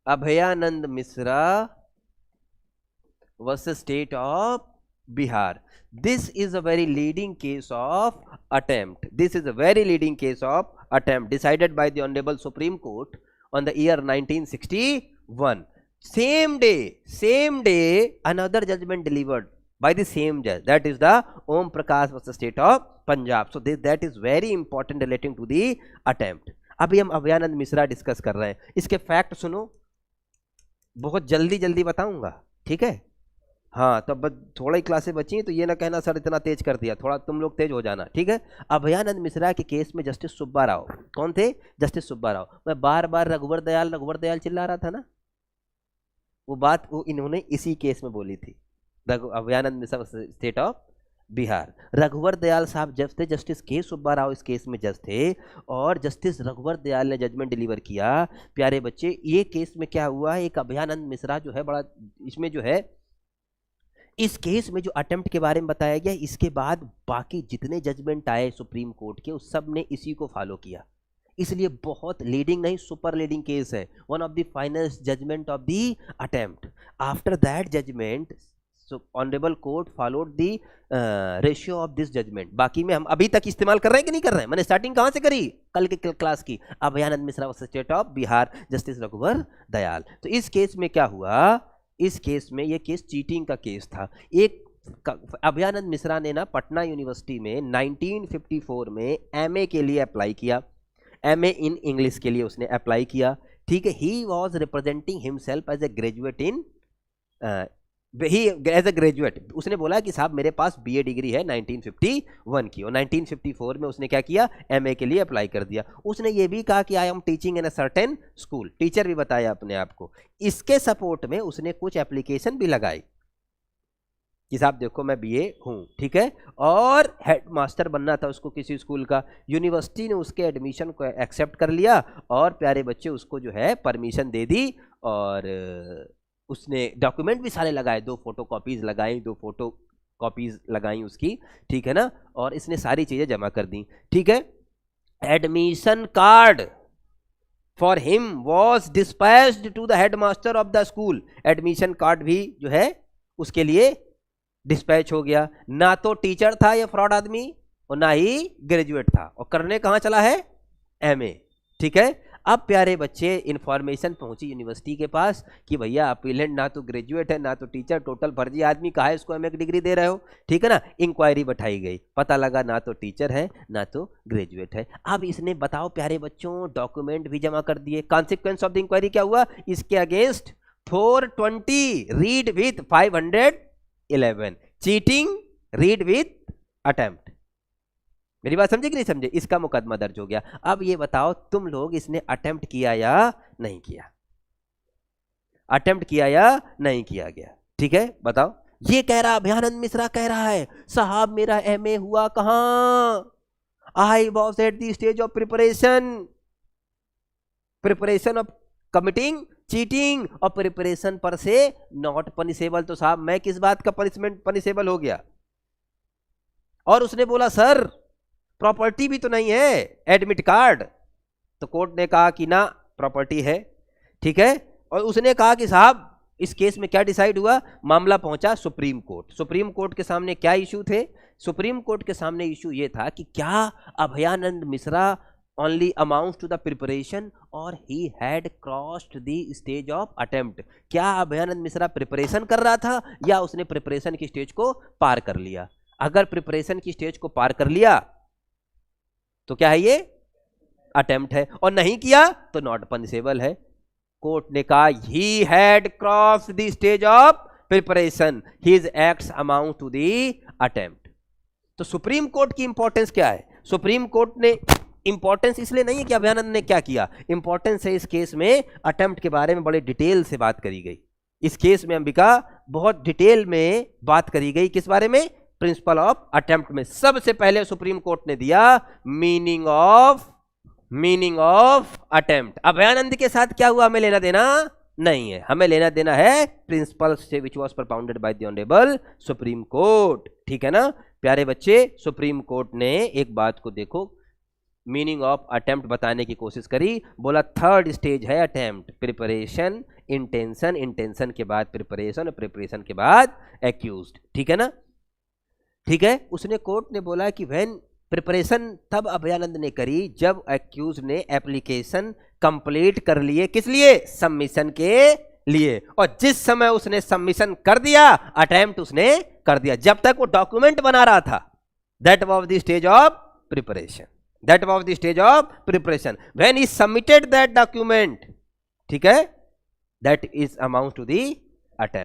Abhayanand Mishra versus state of Bihar. This is a very leading case of attempt. This is a very leading case of attempt decided by the Honorable Supreme Court on the year 1961. Same day, another judgment delivered by the same judge. That is the Om Prakash versus State of Punjab. So that is very important relating to the attempt. अभी हम Abhayanand Mishra discuss कर रहे हैं. इसके fact सुनो, बहुत जल्दी बताऊंगा, ठीक है. हाँ, तो बस थोड़ा ही क्लासें बची हैं, तो ये ना कहना सर इतना तेज कर दिया, थोड़ा तुम लोग तेज हो जाना, ठीक है. अभयानंद मिश्रा के केस में जस्टिस सुब्बा राव, कौन थे? जस्टिस सुब्बा राव. मैं बार बार रघुवर दयाल चिल्ला रहा था ना, वो बात वो इन्होंने इसी केस में बोली थी. Abhayanand Mishra state of Bihar. रघुवर दयाल साहब जज थे, जस्टिस के सुब्बा राव इस केस में जज थे, और जस्टिस रघुवर दयाल ने जजमेंट डिलीवर किया. प्यारे बच्चे, ये केस में क्या हुआ, एक अभयानंद मिश्रा जो है बड़ा, इसमें जो है इस केस में जो अटेम्प्ट के बारे में बताया गया, इसके बाद बाकी जितने जजमेंट आए सुप्रीम कोर्ट के, उस सब ने इसी को फॉलो किया. इसलिए बहुत लीडिंग नहीं, सुपर लीडिंग केस है. One of the finest judgment of the attempt. After that judgment honourable court followed the ratio of this judgment. बाकी में हम अभी तक इस्तेमाल कर रहे हैं कि नहीं कर रहे हैं? मैंने स्टार्टिंग कहां से करी? कल के क्लास की. Abhayanand Mishra versus state of Bihar, justice रघुवर दयाल. तो इस केस में क्या हुआ, इस केस में, ये केस चीटिंग का केस था. एक अभयानंद मिश्रा ने ना पटना यूनिवर्सिटी में 1954 में एमए के लिए अप्लाई किया. एमए इन इंग्लिश के लिए उसने अप्लाई किया, ठीक है. He was representing himself as a graduate in as a graduate. उसने बोला कि साहब मेरे पास बीए डिग्री है 1951 की, और 1954 में उसने क्या किया, एमए के लिए अप्लाई कर दिया. उसने ये भी कहा कि I am teaching in a certain school, teacher भी बताया अपने आप को. इसके सपोर्ट में उसने कुछ एप्लीकेशन भी लगाई कि साहब देखो मैं बीए हूँ, ठीक है, और हेडमास्टर बनना था उसको किसी स्कूल का. यूनिवर्सिटी ने उसके एडमिशन को एक्सेप्ट कर लिया, और प्यारे बच्चे उसको जो है परमिशन दे दी, और उसने डॉक्यूमेंट भी सारे लगाए, 2 फोटोकॉपीज लगाई, 2 फोटोकॉपीज लगाई उसकी, ठीक है ना, और इसने सारी चीजें जमा कर दी, ठीक है. Admission card for him was dispatched to the headmaster of the school. Admission card भी जो है उसके लिए डिस्पैच हो गया. ना तो टीचर था ये फ्रॉड आदमी, और ना ही ग्रेजुएट था, और करने कहां चला है, एमए, ठीक है. अब प्यारे बच्चे, इंफॉर्मेशन पहुंची यूनिवर्सिटी के पास कि भैया अपीलेंट ना तो ग्रेजुएट है ना तो टीचर, टोटल फर्जी आदमी, कहा है इसको एमए की डिग्री दे रहे हो, ठीक है ना. इंक्वायरी बैठाई गई, पता लगा ना तो टीचर है ना तो ग्रेजुएट है. अब इसने बताओ प्यारे बच्चों डॉक्यूमेंट भी जमा कर दिए. कॉन्सिक्वेंस ऑफ द इंक्वायरी क्या हुआ, इसके against 420 read with 511 cheating read with attempt. मेरी बात समझे कि नहीं समझे? इसका मुकदमा दर्ज हो गया. अब ये बताओ तुम लोग, इसने अटेम्प्ट किया या नहीं किया? अटेम्प्ट किया या नहीं किया गया, ठीक है, बताओ. ये कह रहा, अभयानंद मिश्रा कह रहा है साहब मेरा एमए हुआ कहां, I was at the stage of preparation of committing cheating, और प्रिपरेशन पर से नॉट पनिशेबल. तो साहब मैं किस बात का पनिशेबल हो गया? और उसने बोला सर प्रॉपर्टी भी तो नहीं है, एडमिट कार्ड. तो कोर्ट ने कहा कि ना प्रॉपर्टी है, ठीक है. और उसने कहा कि साहब इस केस में क्या डिसाइड हुआ, मामला पहुंचा सुप्रीम कोर्ट. सुप्रीम कोर्ट के सामने क्या इशू थे? सुप्रीम कोर्ट के सामने इशू ये था कि क्या Abhayanand Mishra only amounts to the preparation और he had crossed the stage of attempt. क्या अभयानंद मिश्रा प्रिपरेशन कर रहा था या उसने प्रिपरेशन की स्टेज को पार कर लिया? अगर प्रिपरेशन की स्टेज को पार कर लिया तो क्या है, ये अटेम्प्ट है, और नहीं किया तो नॉट पनिशेबल है. कोर्ट ने कहा he had crossed the stage of preparation, his acts amount to the attempt. तो सुप्रीम कोर्ट की इंपॉर्टेंस क्या है? सुप्रीम कोर्ट ने इंपॉर्टेंस इसलिए नहीं है कि अभयानंद ने क्या किया, इंपॉर्टेंस है इस केस में अटेम्प्ट के बारे में बड़े डिटेल से बात करी गई. इस केस में अंबिका बहुत डिटेल में बात करी गई. किस बारे में? प्रिंसिपल ऑफ अटेम्प्ट में. सबसे पहले सुप्रीम कोर्ट ने दिया मीनिंग ऑफ अटेम्प्ट. अभयानंद के साथ क्या हुआ हमें लेना देना नहीं है, हमें लेना देना है प्रिंसिपल से which was propounded by the honourable supreme court, ठीक है ना. प्यारे बच्चे, सुप्रीम कोर्ट ने एक बात को देखो, मीनिंग ऑफ अटेम्प्ट बताने की कोशिश करी, बोला थर्ड स्टेज है अटेम्प्ट, प्रिपरेशन, इंटेंशन, इंटेंशन के बाद प्रिपरेशन और प्रिपरेशन के बाद एक्यूज्ड। ठीक है ना, ठीक है। उसने कोर्ट ने बोला कि व्हेन प्रिपरेशन तब अभयानंद ने करी जब एक्यूज ने एप्लीकेशन कंप्लीट कर लिए, किस लिए, सबमिशन के लिए, और जिस समय उसने सबमिशन कर दिया अटेम्प्ट उसने कर दिया, जब तक वो डॉक्यूमेंट बना रहा था, that was the stage of preparation, that was the stage of preparation. When he submitted that document, ठीक है, that is amount to the attempt.